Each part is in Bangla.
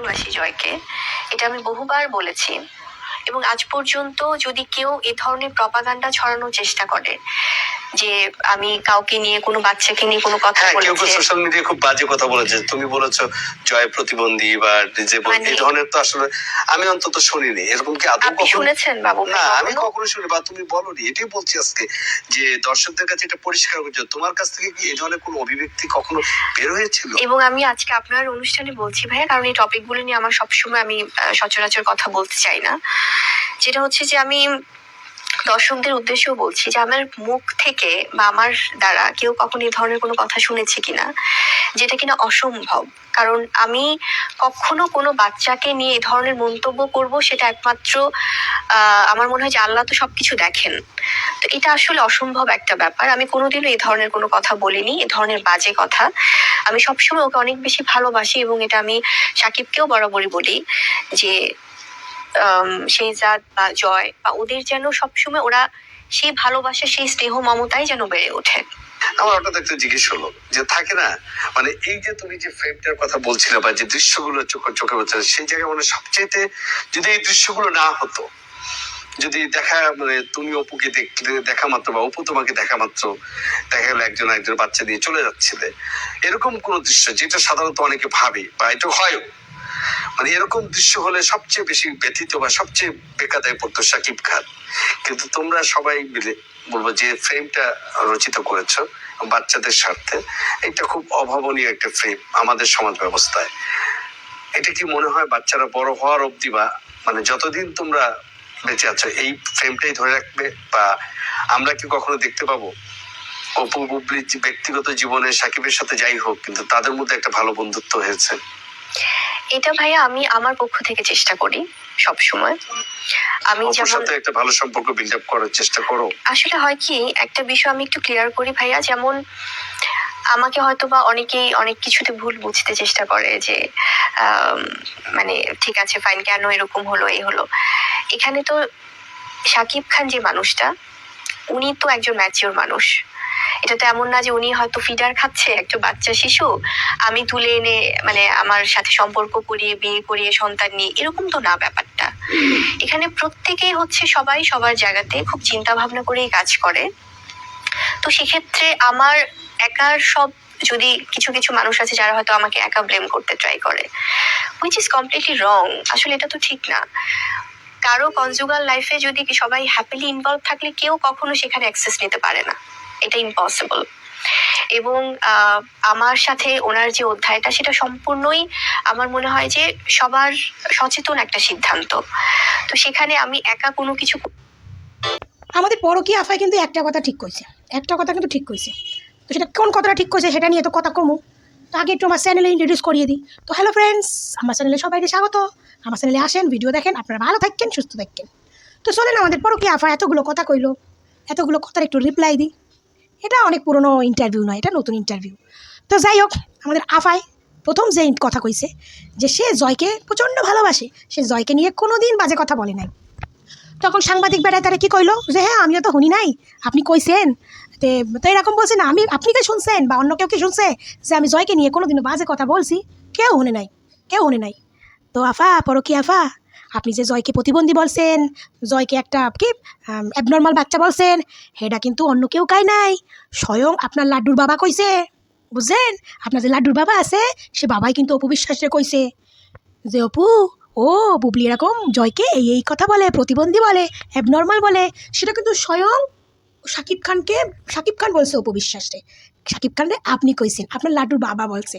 ভালোবাসি জয়কে, এটা আমি বহুবার বলেছি। এবং আজ পর্যন্ত যদি কেউ এ ধরনের প্রপাগান্ডা ছড়ানোর চেষ্টা করে যে আমি কাউকে নিয়ে, কোনো বাচ্চাকে নিয়ে কোনো কথা বলেছে, কেউ সোশ্যাল মিডিয়ায় খুব বাজে কথা বলেছে, তুমি বলেছো জয় প্রতিবন্ধী বা এই ধরনের, তো আসলে আমি অন্তত শুনিনি। এরকম কি আদৌ আপনি শুনেছেন বাবু? না, আমি কখনো শুনি বা তুমি বলোনি। এটাই বলছি আজকে, যে দর্শকদের কাছে এটা পরিষ্কার করছো, তোমার কাছ থেকে কি এই ধরনের কোনো অভিব্যক্তি কখনো বের হয়েছিল? এবং আমি আজকে আপনার অনুষ্ঠানে বলছি ভাইয়া, কারণ এই টপিকগুলো নিয়ে আমার সবসময়, আমি সচরাচর কথা বলতে চাই না, যেটা হচ্ছে যে আমি দর্শকদের উদ্দেশ্যেও বলছি যে আমার মুখ থেকে বা আমার দ্বারা কেউ কখনো এই ধরনের কোনো কথা শুনেছে কিনা, যেটা কিনা অসম্ভব। কারণ আমি কখনো কোনো বাচ্চাকে নিয়ে এই ধরনের মন্তব্য করব, সেটা একমাত্র আমার মনে হয় যে আল্লাহ তো সবকিছু দেখেন, তো এটা আসলে অসম্ভব একটা ব্যাপার। আমি কোনোদিনও এই ধরনের কোনো কথা বলিনি, এই ধরনের বাজে কথা। আমি সবসময় ওকে অনেক বেশি ভালোবাসি, এবং এটা আমি সাকিবকেও বরাবরই বলি যে শেহজাদ বা জয় বা ওদের যেন সবসময় ওরা সেই ভালোবাসা, সেই স্নেহ মমতাই যেন বেড়ে ওঠে। আমার হঠাৎ একটা জিজ্ঞেস হলো যে থাকে না, মানে এই যে তুমি যে ফ্রেমটার কথা বলছিলে বা যে দৃশ্যগুলো চোখে বলছিলে, সেই জায়গায় মানে সবচেয়ে, যদি এই দৃশ্যগুলো না হতো, যদি দেখা, মানে তুমি অপুকে দেখা মাত্র বা অপু তোমাকে দেখা মাত্র দেখা গেলো একজন বাচ্চা দিয়ে চলে যাচ্ছিলে, এরকম কোন দৃশ্য যেটা সাধারণত অনেকে ভাবে বা এটা হয়, মানে এরকম দৃশ্য হলে সবচেয়ে বেশি ব্যথিত বা সবচেয়ে বেকাদায় পড়তো শাকিব খান। কিন্তু তোমরা সবাই মিলে বলবো যে ফ্রেমটা রচিত করেছো বাচ্চাদের স্বার্থে, এটা খুব অভাবনীয় একটা ফ্রেম আমাদের সমাজ ব্যবস্থায়। এটা কি মনে হয় বাচ্চারা বড় হওয়ার অবধি বা মানে যতদিন তোমরা বেঁচে আছো এই ফ্রেমটাই ধরে রাখবে, বা আমরা কি কখনো দেখতে পাবো অপু বুবলির ব্যক্তিগত জীবনে সাকিবের সাথে যাই হোক, কিন্তু তাদের মধ্যে একটা ভালো বন্ধুত্ব হয়েছে? এটা ভাইয়া আমি আমার পক্ষ থেকে চেষ্টা করি সব সময়। আমি যেমন একটা ভালো সম্পর্ক বিল্ড আপ করার চেষ্টা করো। আসলে হয় কি, একটা বিষয় আমি একটু ক্লিয়ার করি ভাইয়া, যেমন আমাকে হয়তো বা অনেকেই অনেক কিছুতে ভুল বুঝতে চেষ্টা করে যে মানে ঠিক আছে ফাইন, কেন এরকম হলো, এই হলো। এখানে তো শাকিব খান যে মানুষটা, উনি তো একজন ম্যাচিওর মানুষ। এটা তো এমন না যে উনি হয়তো ফিডার খাচ্ছে একটা বাচ্চা শিশু, আমি তুলে এনে মানে আমার সাথে সম্পর্ক করিয়ে বিয়ে করিয়ে সন্তান নিয়ে, এরকম তো না ব্যাপারটা। এখানে প্রত্যেকেই হচ্ছে সবাই সবার জায়গাতে খুব চিন্তা ভাবনা করেই কাজ করে। তো সেক্ষেত্রে আমার একার সব, যদি কিছু কিছু মানুষ আছে যারা হয়তো আমাকে একা ব্লেম করতে ট্রাই করে, হুইচ ইজ কমপ্লিটলি রং। আসলে এটা তো ঠিক না। কারো কনজুগাল লাইফে যদি সবাই হ্যাপিলি ইনভলভ থাকলে কেউ কখনো সেখানে অ্যাক্সেস নিতে পারে না, এটা ইম্পসিবল। এবং আমার সাথে ওনার যে অধ্যায়টা, সেটা সম্পূর্ণই আমার মনে হয় যে সবার সচেতন একটা সিদ্ধান্ত। তো সেখানে আমি একা কোনো কিছু, আমাদের পরকীয়া আফায় কিন্তু একটা কথা ঠিক কইছে, একটা কথা কিন্তু ঠিক কইছে। তো সেটা কোন কথাটা ঠিক কইছে সেটা নিয়ে তো কথা কমু। তো আগে একটু আমার চ্যানেলে ইন্ট্রোডিউস করিয়ে দিই। তো হ্যালো ফ্রেন্ডস, আমার চ্যানেলে সবাইকে স্বাগত। আমার চ্যানেলে আসেন, ভিডিও দেখেন, আপনারা ভালো থাকেন, সুস্থ থাকেন। তো চলেন, আমাদের পরকীয়া আফা এতগুলো কথা কইলো, এতগুলো কথার একটু রিপ্লাই দিই। এটা অনেক পুরনো ইন্টারভিউ নয়, এটা নতুন ইন্টারভিউ। তো যাই হোক, আমাদের আফায় প্রথম যে কথা কইছে যে সে জয়কে প্রচণ্ড ভালোবাসে, সে জয়কে নিয়ে কোনো দিন বাজে কথা বলে নাই। তখন সাংবাদিক বেড়ায় তারা কি কইলো যে হ্যাঁ আমিও তো শুনি নাই, আপনি কইছেন। তো এরকম বলছে না, আপনি কি শুনছেন বা অন্য কেউ কি শুনছে যে আমি জয়কে নিয়ে কোনোদিনও বাজে কথা বলছি? কেউ শুনে নাই, কেউ শুনে নাই। তো আফা, পরকীয়া আফা, আপনি যে জয়কে প্রতিবন্ধী বলছেন, জয়কে একটা কি অ্যাবনর্মাল বাচ্চা বলছেন, সেটা কিন্তু অন্য কেউ কাই নাই, স্বয়ং আপনার লাড্ডুর বাবা কইছে। বুঝছেন? আপনার যে লাড্ডুর বাবা আছে, সে বাবাই কিন্তু অপু বিশ্বাসে কইছে যে অপু, ও বুবলি এরকম জয়কে এই কথা বলে, প্রতিবন্ধী বলে, অ্যাবনর্মাল বলে। সেটা কিন্তু স্বয়ং শাকিব খান বলছে অপু বিশ্বাসে। শাকিব খানরে আপনি কইছেন, আপনার লাড্ডুর বাবা বলছে।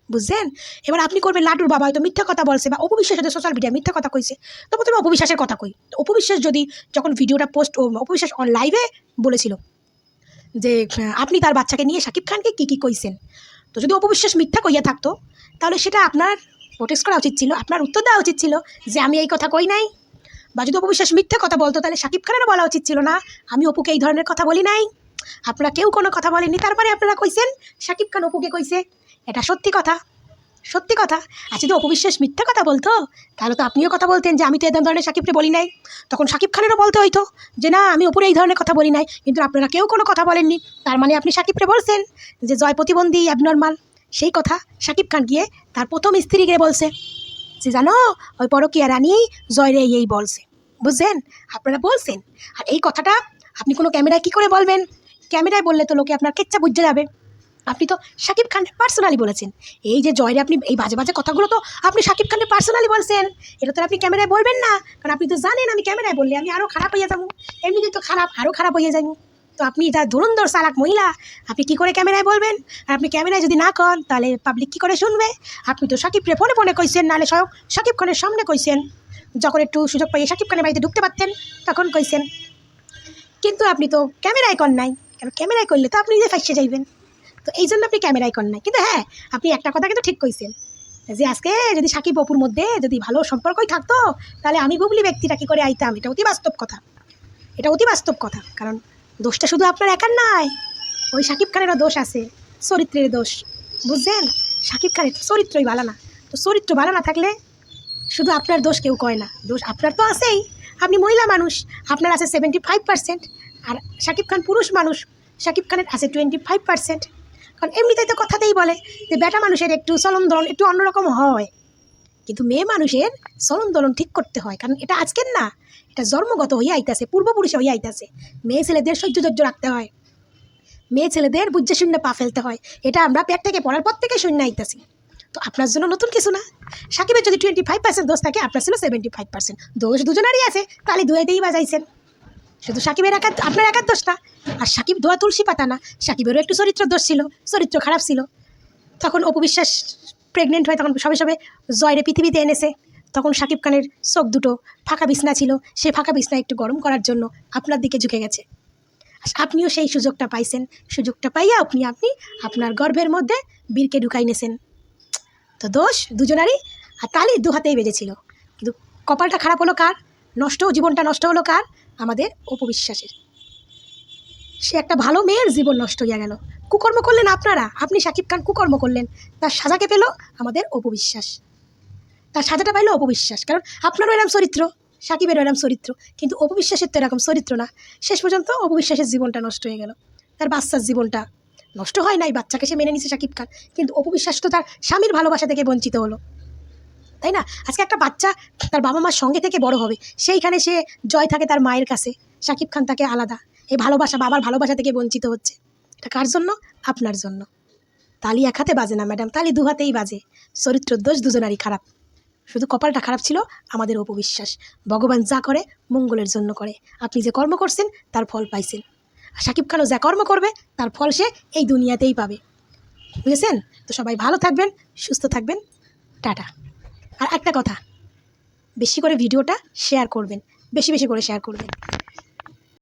বুঝছেন? এবার আপনি করবেন লাড্ডুর বাবা হয়তো মিথ্যা কথা বলছে বা অপু বিশ্বাসের সোশ্যাল মিডিয়া মিথ্যা কথা কইছে। তো প্রথমে অপু বিশ্বাসের কথা কই। অপু বিশ্বাস যদি যখন ভিডিওটা পোস্ট, অপু বিশ্বাস অন লাইভে বলেছিল যে আপনি তার বাচ্চাকে নিয়ে শাকিব খানকে কী কইছেন। তো যদি অপু বিশ্বাস মিথ্যা কইয়া থাকতো, তাহলে সেটা আপনার প্রোটেস্ট করা উচিত ছিল, আপনার উত্তর দেওয়া উচিত ছিল যে আমি এই কথা কই নাই। বা যদি অপু বিশ্বাস মিথ্যা কথা বলতো, তাহলে শাকিব খানেরও বলা উচিত ছিল না আমি অপুকে এই ধরনের কথা বলি নাই। আপনারা কেউ কোনো কথা বলেননি, তারপরে আপনারা কইছেন শাকিব খান অপুকে কইছে। এটা সত্যি কথা, সত্যি কথা। আর যদি অপু বিশ্বাস মিথ্যা কথা বলতো, তাহলে তো আপনিও কথা বলতেন যে আমি তো এই ধরনের শাকিবকে বলি নাই। তখন শাকিব খানেরও বলতে হইতো যে না, আমি অপুর এই ধরনের কথা বলি নাই। কিন্তু আপনারা কেউ কোনো কথা বলেননি, তার মানে আপনি শাকিবকে বলছেন যে জয় প্রতিবন্ধী, অ্যাবনর্মাল। সেই কথা শাকিব খান গিয়ে তার প্রথম স্ত্রীকে বলছে। যে জানো ওই পরকীয়া রানী জয়রে এই বলছে, বুঝছেন? আপনারা বলছেন। আর এই কথাটা আপনি কোনো ক্যামেরায় কী করে বলবেন? ক্যামেরায় বললে তো লোকে আপনার কেচ্চা বুঝে যাবে। আপনি তো শাকিব খান পার্সোনালি বলেছেন। এই যে জয়রে আপনি এই বাজে বাজে কথাগুলো তো আপনি শাকিব খানের পার্সোনালি বলছেন। এটা তো আপনি ক্যামেরায় বলবেন না, কারণ আপনি তো জানেন আমি ক্যামেরায় বললে আমি আরও খারাপ হয়ে যাবো। এমনিতে তো খারাপ, আরও খারাপ হয়ে যাবো। তো আপনি এটা ধুরন্ধর চালাক মহিলা, আপনি কী করে ক্যামেরায় বলবেন? আর আপনি ক্যামেরায় যদি না করেন তাহলে পাবলিক কী করে শুনবে? আপনি তো শাকিবরে ফোনে ফোনে কইছেন, নাহলে স্বয়ং শাকিব খানের সামনে কইছেন। যখন একটু সুযোগ পাইয়ে শাকিব খানের বাড়িতে ঢুকতে পারতেন তখন কইছেন। কিন্তু আপনি তো ক্যামেরায় কর নাই, কারণ ক্যামেরায় করলে তো আপনি নিজে ফাঁসে যাইবেন। তো এই জন্য আপনি ক্যামেরায় কর নাই। কিন্তু হ্যাঁ, আপনি একটা কথা কিন্তু ঠিক কইছেন যে আজকে যদি সাকিব অপুর মধ্যে যদি ভালো সম্পর্কই থাকতো তাহলে আমি গুগলি ব্যক্তিটা কী করে আইতাম। এটা অতি বাস্তব কথা, এটা অতি বাস্তব কথা। কারণ দোষটা শুধু আপনার একার নয়, ওই শাকিব খানেরও দোষ আছে, চরিত্রের দোষ, বুঝছেন? শাকিব খানের চরিত্রই ভালো না। তো চরিত্র ভালো না থাকলে শুধু আপনার দোষ কেউ কয় না, দোষ আপনার তো আছেই। আপনি মহিলা মানুষ, আপনার আছে 75%, আর শাকিব খান পুরুষ মানুষ, শাকিব খানের আছে 25%। কারণ এমনিতেই তো কথাতেই বলে যে বেটা মানুষের একটু চলন দলন একটু অন্যরকম হয়, কিন্তু মেয়ে মানুষের চলন দলন ঠিক করতে হয়। কারণ এটা আজকের না, এটা জন্মগত হয়ে আইতাছে, পূর্বপুরুষে হয়ে আইতাছে। মেয়ে ছেলেদের সহ্য রাখতে হয়, মেয়ে ছেলেদের বুঝে শূন্য পা ফেলতে হয়। এটা আমরা পেট থেকে পড়ার পর থেকে শূন্য আইতাছি। তো আপনার জন্য নতুন কিছু না। সাকিবের যদি 25% দোষ থাকে, আপনার ছিল 75%। দোষ দুজনেরই আছে, তাহলে দুয়েতেই বাজাইছেন। শুধু সাকিবের আপনার একার দোষ না। আর সাকিব ধোয়া তুলসী পাতা না, সাকিবেরও একটু চরিত্র দোষ ছিল, চরিত্র খারাপ ছিল। তখন অপু বিশ্বাস প্রেগনেন্ট হয়, তখন সবে সবে জয়রে পৃথিবীতে এনেছে। তখন শাকিব খানের চোখ দুটো ফাঁকা বিছনা ছিল, সেই ফাঁকা বিছনা একটু গরম করার জন্য আপনার দিকে ঝুঁকে গেছে। আপনিও সেই সুযোগটা পাইছেন, সুযোগটা পাইয়া আপনি আপনার গর্ভের মধ্যে বীরকে ঢুকাই নিয়েছেন। তো দোষ দুজনারই, আর তালি দু হাতেই বেজেছিল। কিন্তু কপালটা খারাপ হলো কার? জীবনটা নষ্ট হলো কার? আমাদের অপু বিশ্বাসের। সে একটা ভালো মেয়ের জীবন নষ্ট হয়ে গেল। কুকর্ম করলেন আপনারা, আপনি শাকিব খান কুকর্ম করলেন, তার সাজাকে পেল আমাদের অপু বিশ্বাস। তার সাজাটা পাইলো অপু বিশ্বাস, কারণ আপনারও এরকম চরিত্র, সাকিবেরও এরকম চরিত্র, কিন্তু অপু বিশ্বাসের তো এরকম চরিত্র না। শেষ পর্যন্ত অপু বিশ্বাসের জীবনটা নষ্ট হয়ে গেল, তার বাচ্চার জীবনটা নষ্ট হয় নাই। বাচ্চাকে সে মেনে নিছে শাকিব খান, কিন্তু অপু বিশ্বাস তো তার স্বামীর ভালোবাসা থেকে বঞ্চিত হলো, তাই না? আজকে একটা বাচ্চা তার বাবা মার সঙ্গে থেকে বড় হবে, সেইখানে সে জয় থাকে তার মায়ের কাছে, শাকিব খান তাকে আলাদা। এই ভালোবাসা, বাবার ভালোবাসা থেকে বঞ্চিত হচ্ছে। এটা কার জন্য? আপনার জন্য। তালি এক হাতে বাজে না ম্যাডাম, তালি দু হাতেই বাজে। চরিত্র দোষ দুজনারই খারাপ, শুধু কপালটা খারাপ ছিল আমাদের অপু বিশ্বাস। ভগবান যা করে মঙ্গলের জন্য করে। আপনি যে কর্ম করছেন তার ফল পাইছেন, আর শাকিব খানও যা কর্ম করবে তার ফল সে এই দুনিয়াতেই পাবে, বুঝেছেন? তো সবাই ভালো থাকবেন, সুস্থ থাকবেন, টাটা। আর একটা কথা, বেশি করে ভিডিওটা শেয়ার করবেন, বেশি বেশি করে শেয়ার করবেন।